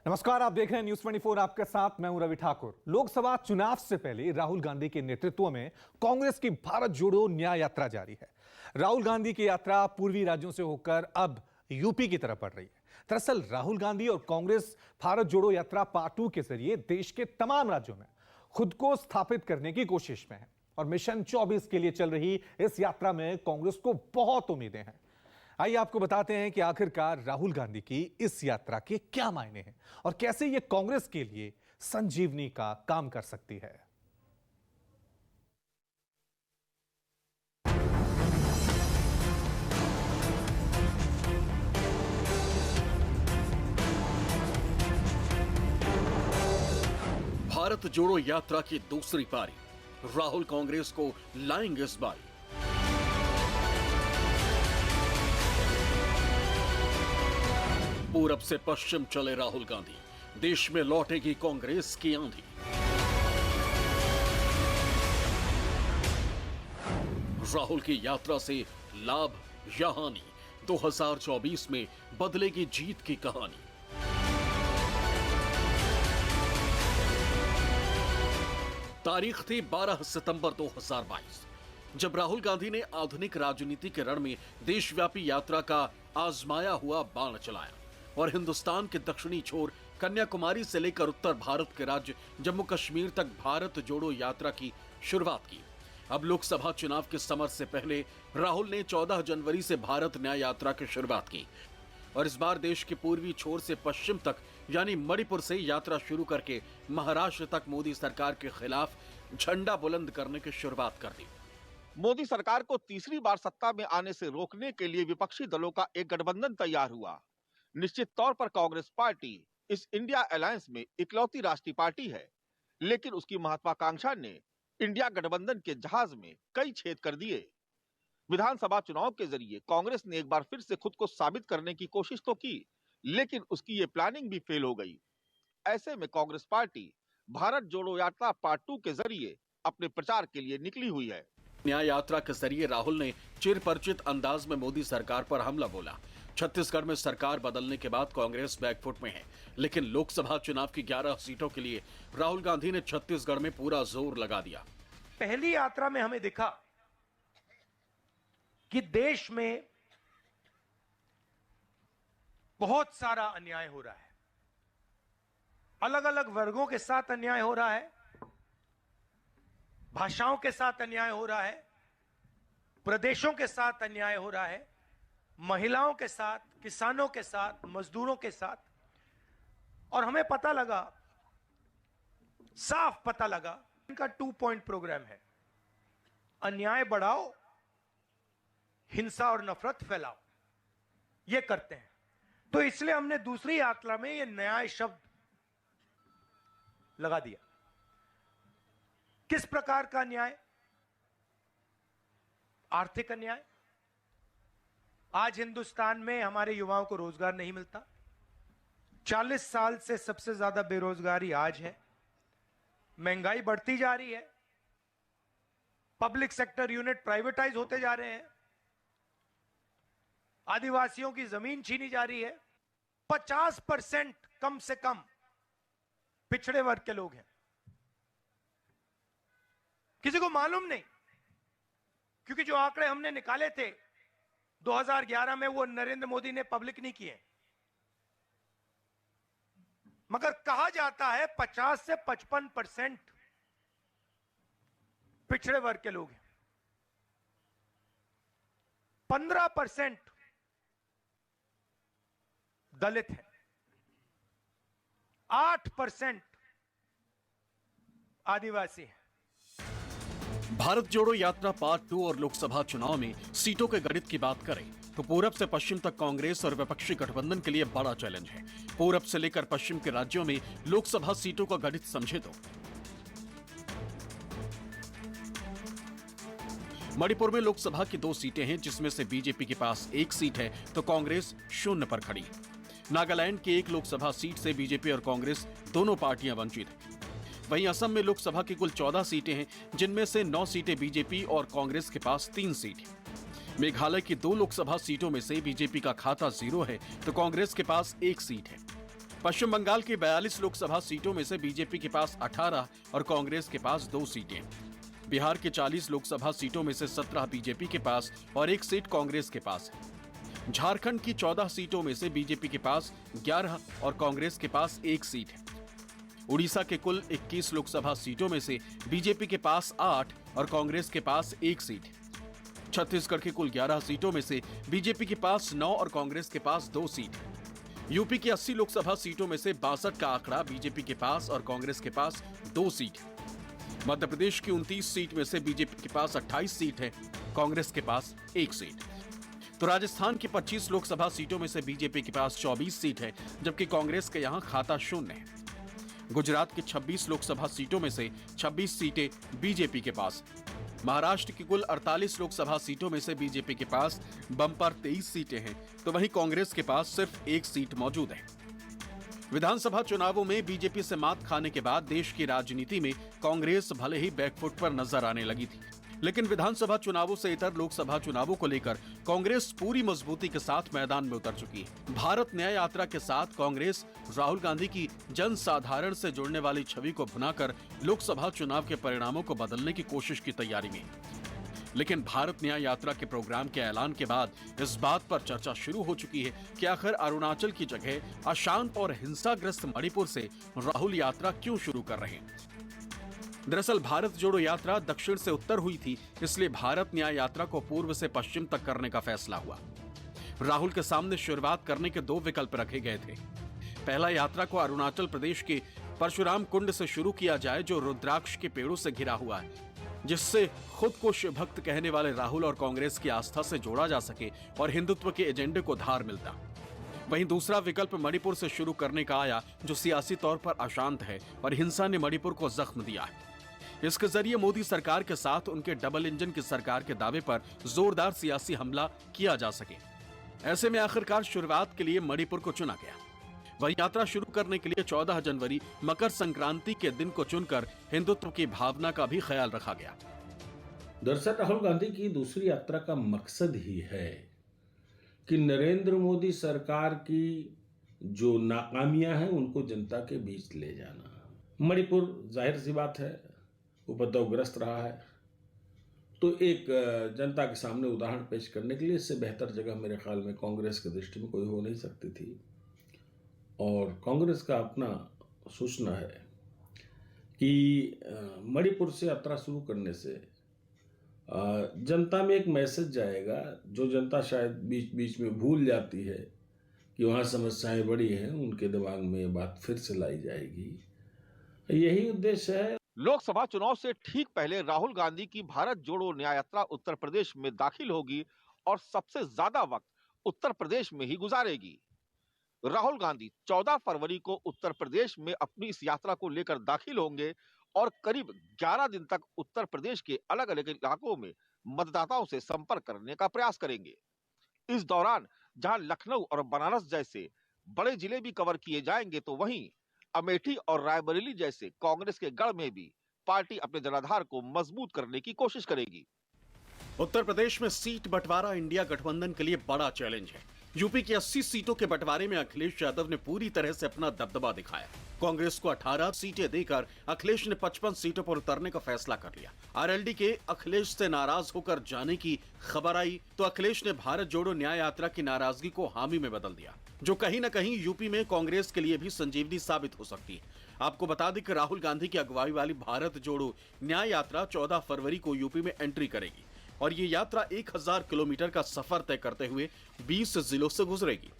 नमस्कार, आप देख रहे हैं न्यूज 24। आपके साथ मैं हूं रवि ठाकुर। लोकसभा चुनाव से पहले राहुल गांधी के नेतृत्व में कांग्रेस की भारत जोड़ो न्याय यात्रा जारी है। राहुल गांधी की यात्रा पूर्वी राज्यों से होकर अब यूपी की तरफ बढ़ रही है। दरअसल राहुल गांधी और कांग्रेस भारत जोड़ो यात्रा पार्ट 2 के जरिए देश के तमाम राज्यों में खुद को स्थापित करने की कोशिश में है और मिशन 24 के लिए चल रही इस यात्रा में कांग्रेस को बहुत उम्मीदें हैं। आइए आपको बताते हैं कि आखिरकार राहुल गांधी की इस यात्रा के क्या मायने हैं और कैसे यह कांग्रेस के लिए संजीवनी का काम कर सकती है। भारत जोड़ो यात्रा की दूसरी पारी, राहुल कांग्रेस को लाएंगे इस बारी। पूरब से पश्चिम चले राहुल गांधी, देश में लौटेगी कांग्रेस की आंधी। राहुल की यात्रा से लाभ या हानि, 2024 में बदलेगी जीत की कहानी। तारीख थी 12 सितंबर 2022, जब राहुल गांधी ने आधुनिक राजनीति के रण में देशव्यापी यात्रा का आजमाया हुआ बाण चलाया और हिंदुस्तान के दक्षिणी छोर कन्याकुमारी से लेकर उत्तर भारत के राज्य जम्मू कश्मीर तक भारत जोड़ो यात्रा की शुरुआत की। अब लोकसभा चुनाव के समर से पहले राहुल ने 14 जनवरी से भारत न्याय यात्रा की शुरुआत की और इस बार देश के पूर्वी छोर से पश्चिम तक यानी मणिपुर से यात्रा शुरू करके महाराष्ट्र तक मोदी सरकार के खिलाफ झंडा बुलंद करने की शुरुआत कर दी। मोदी सरकार को तीसरी बार सत्ता में आने से रोकने के लिए विपक्षी दलों का एक गठबंधन तैयार हुआ। निश्चित तौर पर कांग्रेस पार्टी इस इंडिया अलायंस में इकलौती राष्ट्रीय पार्टी है, लेकिन उसकी महत्वाकांक्षा ने इंडिया गठबंधन के जहाज में कई छेद कर दिए। विधानसभा चुनाव के जरिए कांग्रेस ने एक बार फिर से खुद को साबित करने की कोशिश तो की, लेकिन उसकी ये प्लानिंग भी फेल हो गई। ऐसे में कांग्रेस पार्टी भारत जोड़ो यात्रा पार्ट 2 के जरिए अपने प्रचार के लिए निकली हुई है। न्याय यात्रा के जरिए राहुल ने चिरपरिचित अंदाज में मोदी सरकार पर हमला बोला। छत्तीसगढ़ में सरकार बदलने के बाद कांग्रेस बैकफुट में है, लेकिन लोकसभा चुनाव की 11 सीटों के लिए राहुल गांधी ने छत्तीसगढ़ में पूरा जोर लगा दिया। पहली यात्रा में हमें दिखा कि देश में बहुत सारा अन्याय हो रहा है, अलग अलग वर्गों के साथ अन्याय हो रहा है, भाषाओं के साथ अन्याय हो रहा है, प्रदेशों के साथ अन्याय हो रहा है, महिलाओं के साथ, किसानों के साथ, मजदूरों के साथ। और हमें पता लगा, साफ पता लगा, इनका 2 पॉइंट प्रोग्राम है। अन्याय बढ़ाओ, हिंसा और नफरत फैलाओ, ये करते हैं। तो इसलिए हमने दूसरी यात्रा में ये न्याय शब्द लगा दिया। किस प्रकार का न्याय? आर्थिक अन्याय। आज हिंदुस्तान में हमारे युवाओं को रोजगार नहीं मिलता। 40 साल से सबसे ज्यादा बेरोजगारी आज है। महंगाई बढ़ती जा रही है। पब्लिक सेक्टर यूनिट प्राइवेटाइज होते जा रहे हैं। आदिवासियों की जमीन छीनी जा रही है। 50% कम से कम पिछड़े वर्ग के लोग हैं। किसी को मालूम नहीं, क्योंकि जो आंकड़े हमने निकाले थे 2011 में वो नरेंद्र मोदी ने पब्लिक नहीं किए, मगर कहा जाता है 50 से 55% पिछड़े वर्ग के लोग हैं, 15% दलित हैं, 8% आदिवासी हैं। भारत जोड़ो यात्रा पार्ट 2 और लोकसभा चुनाव में सीटों के गणित की बात करें तो पूरब से पश्चिम तक कांग्रेस और विपक्षी गठबंधन के लिए बड़ा चैलेंज है। पूरब से लेकर पश्चिम के राज्यों में लोकसभा सीटों का गणित समझे तो मणिपुर में लोकसभा की 2 सीटें हैं, जिसमें से बीजेपी के पास 1 सीट है तो कांग्रेस 0 पर खड़ी है। नागालैंड की 1 लोकसभा सीट से बीजेपी और कांग्रेस दोनों पार्टियां वंचित हैं। वहीं असम में लोकसभा की कुल 14 सीटें हैं, जिनमें से 9 सीटें बीजेपी और कांग्रेस के पास 3 सीट हैं। मेघालय की 2 लोकसभा सीटों में से बीजेपी का खाता 0 है तो कांग्रेस के पास 1 सीट है। पश्चिम बंगाल की 42 लोकसभा सीटों में से बीजेपी के पास 18 और कांग्रेस के पास 2 सीटें। बिहार के 40 लोकसभा सीटों में से 17 बीजेपी के पास और 1 सीट कांग्रेस के पास है। झारखंड की 14 सीटों में से बीजेपी के पास 11 और कांग्रेस के पास 1 सीट है। उड़ीसा के कुल 21 लोकसभा सीटों में से बीजेपी के पास 8 और कांग्रेस के पास 1 सीट है। छत्तीसगढ़ की कुल 11 सीटों में से बीजेपी के पास 9 और कांग्रेस के पास 2 सीट है। यूपी की 80 लोकसभा सीटों में से 62 का आंकड़ा बीजेपी के पास और कांग्रेस के पास 2 सीट है। मध्य प्रदेश की 29 सीट में से बीजेपी के पास 28 सीट है, कांग्रेस के पास 1 सीट। तो राजस्थान की 25 लोकसभा सीटों में से बीजेपी के पास 24 सीट है, जबकि कांग्रेस के यहां खाता शून्य है। गुजरात की 26 लोकसभा सीटों में से 26 सीटें बीजेपी के पास। महाराष्ट्र की कुल 48 लोकसभा सीटों में से बीजेपी के पास बम्पर 23 सीटें हैं, तो वहीं कांग्रेस के पास सिर्फ 1 सीट मौजूद है। विधानसभा चुनावों में बीजेपी से मात खाने के बाद देश की राजनीति में कांग्रेस भले ही बैकफुट पर नजर आने लगी थी, लेकिन विधानसभा चुनावों से इतर लोकसभा चुनावों को लेकर कांग्रेस पूरी मजबूती के साथ मैदान में उतर चुकी है। भारत न्याय यात्रा के साथ कांग्रेस राहुल गांधी की जन साधारण से जुड़ने वाली छवि को भुनाकर लोकसभा चुनाव के परिणामों को बदलने की कोशिश की तैयारी में। लेकिन भारत न्याय यात्रा के प्रोग्राम के ऐलान के बाद इस बात पर चर्चा शुरू हो चुकी है कि आखिर अरुणाचल की जगह अशांत और हिंसाग्रस्त मणिपुर से राहुल यात्रा क्यों शुरू कर रहे हैं। दरअसल भारत जोड़ो यात्रा दक्षिण से उत्तर हुई थी, इसलिए भारत न्याय यात्रा को पूर्व से पश्चिम तक करने का फैसला हुआ। राहुल के सामने शुरुआत करने के 2 विकल्प रखे गए थे। पहला, यात्रा को अरुणाचल प्रदेश के परशुराम कुंड से शुरू किया जाए, जो रुद्राक्ष के पेड़ों से घिरा हुआ है, जिससे खुद को शिव भक्त कहने वाले राहुल और कांग्रेस की आस्था से जोड़ा जा सके और हिंदुत्व के एजेंडे को धार मिलता। वहीं दूसरा विकल्प मणिपुर से शुरू करने का आया, जो सियासी तौर पर अशांत है और हिंसा ने मणिपुर को जख्म दिया है। इसके जरिए मोदी सरकार के साथ उनके डबल इंजन की सरकार के दावे पर जोरदार सियासी हमला किया जा सके। ऐसे में आखिरकार शुरुआत के लिए मणिपुर को चुना गया। वहीं यात्रा शुरू करने के लिए 14 जनवरी मकर संक्रांति के दिन को चुनकर हिंदुत्व की भावना का भी ख्याल रखा गया। दरअसल राहुल गांधी की दूसरी यात्रा का मकसद ही है कि नरेंद्र मोदी सरकार की जो नाकामियां हैं उनको जनता के बीच ले जाना। मणिपुर जाहिर सी बात है उपद्रवग्रस्त रहा है, तो एक जनता के सामने उदाहरण पेश करने के लिए इससे बेहतर जगह मेरे ख्याल में कांग्रेस की दृष्टि में कोई हो नहीं सकती थी। और कांग्रेस का अपना सूचना है कि मणिपुर से यात्रा शुरू करने से जनता में एक मैसेज जाएगा, जो जनता शायद बीच बीच में भूल जाती है कि वहाँ समस्याएं बड़ी हैं, उनके दिमाग में ये बात फिर से लाई जाएगी। यही उद्देश्य है। लोकसभा चुनाव से ठीक पहले राहुल गांधी की भारत जोड़ो न्याय यात्रा उत्तर प्रदेश में दाखिल होगी और सबसे ज्यादा वक्त उत्तर प्रदेश में ही गुजारेगी। राहुल गांधी 14 फरवरी को उत्तर प्रदेश में अपनी इस यात्रा को लेकर दाखिल होंगे और करीब 11 दिन तक उत्तर प्रदेश के अलग अलग इलाकों में मतदाताओं से संपर्क करने का प्रयास करेंगे। इस दौरान जहां लखनऊ और बनारस जैसे बड़े जिले भी कवर किए जाएंगे, तो वहीं अमेठी और रायबरेली जैसे कांग्रेस के गढ़ में भी पार्टी अपने जनाधार को मजबूत करने की कोशिश करेगी। उत्तर प्रदेश में सीट बंटवारा इंडिया गठबंधन के लिए बड़ा चैलेंज है। यूपी की 80 सीटों के बंटवारे में अखिलेश यादव ने पूरी तरह से अपना दबदबा दिखाया। कांग्रेस को 18 सीटें देकर अखिलेश ने 55 सीटों पर उतरने का फैसला कर लिया। आरएलडी के अखिलेश से नाराज होकर जाने की खबर आई तो अखिलेश ने भारत जोड़ो न्याय यात्रा की नाराजगी को हामी में बदल दिया, जो कहीं न कहीं यूपी में कांग्रेस के लिए भी संजीवनी साबित हो सकती है। आपको बता दें कि राहुल गांधी की अगुवाई वाली भारत जोड़ो न्याय यात्रा 14 फरवरी को यूपी में एंट्री करेगी और ये यात्रा 1000 किलोमीटर का सफर तय करते हुए 20 जिलों से गुजरेगी।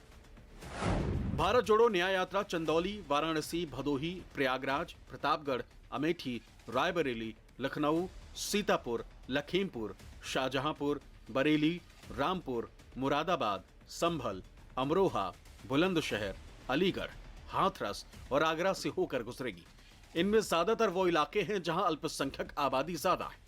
भारत जोड़ो न्याय यात्रा चंदौली, वाराणसी, भदोही, प्रयागराज, प्रतापगढ़, अमेठी, रायबरेली, लखनऊ, सीतापुर, लखीमपुर, शाहजहांपुर, बरेली, रामपुर, मुरादाबाद, संभल, अमरोहा, बुलंदशहर, अलीगढ़, हाथरस और आगरा से होकर गुजरेगी। इनमें ज्यादातर वो इलाके हैं जहां अल्पसंख्यक आबादी ज्यादा है।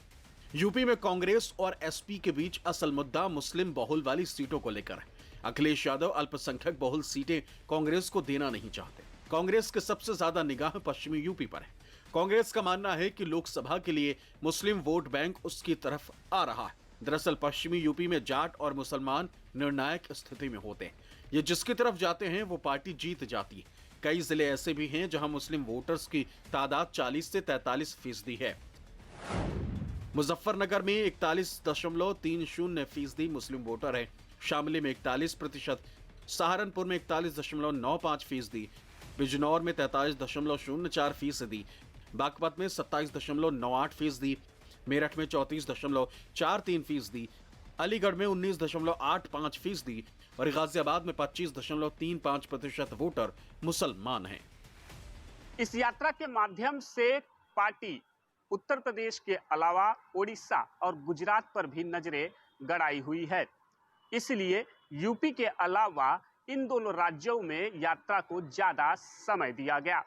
यूपी में कांग्रेस और एसपी के बीच असल मुद्दा मुस्लिम बहुल वाली सीटों को लेकर है। अखिलेश यादव अल्पसंख्यक बहुल सीटें कांग्रेस को देना नहीं चाहते। कांग्रेस के सबसे ज्यादा निगाह पश्चिमी यूपी पर है। कांग्रेस का मानना है कि लोकसभा के लिए मुस्लिम वोट बैंक उसकी तरफ आ रहा है। दरअसल पश्चिमी यूपी में जाट और मुसलमान निर्णायक स्थिति में होते हैं। ये जिसकी तरफ जाते हैं वो पार्टी जीत जाती है। कई जिले ऐसे भी हैं जहां मुस्लिम वोटर्स की तादाद 40 से 43% है। मुजफ्फरनगर में 41.30% मुस्लिम वोटर है, शामली में 41%, सहारनपुर में 41.95%, बिजनौर में 43.04%, बागपत में 27.98%, मेरठ में 34.43%, अलीगढ़ में 19.85% और गाजियाबाद में 25.35% वोटर मुसलमान हैं। इस यात्रा के माध्यम से पार्टी उत्तर प्रदेश के अलावा ओडिशा और गुजरात पर भी नजरें गड़ाई हुई है। इसलिए यूपी के अलावा इन दोनों राज्यों में यात्रा को ज्यादा समय दिया गया।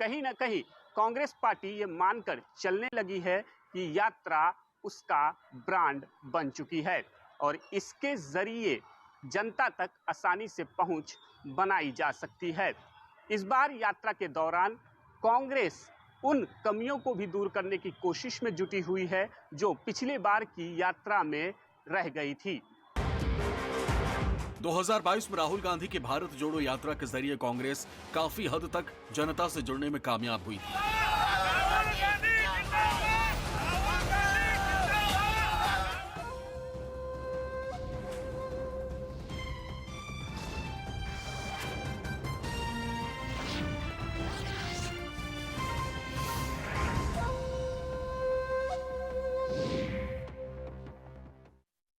कहीं ना कहीं कांग्रेस पार्टी ये मानकर चलने लगी है कि यात्रा उसका ब्रांड बन चुकी है और इसके जरिए जनता तक आसानी से पहुंच बनाई जा सकती है। इस बार यात्रा के दौरान कांग्रेस उन कमियों को भी दूर करने की कोशिश में जुटी हुई है जो पिछली बार की यात्रा में रह गई थी। 2022 में राहुल गांधी की भारत जोड़ो यात्रा के जरिए कांग्रेस काफी हद तक जनता से जुड़ने में कामयाब हुई थी।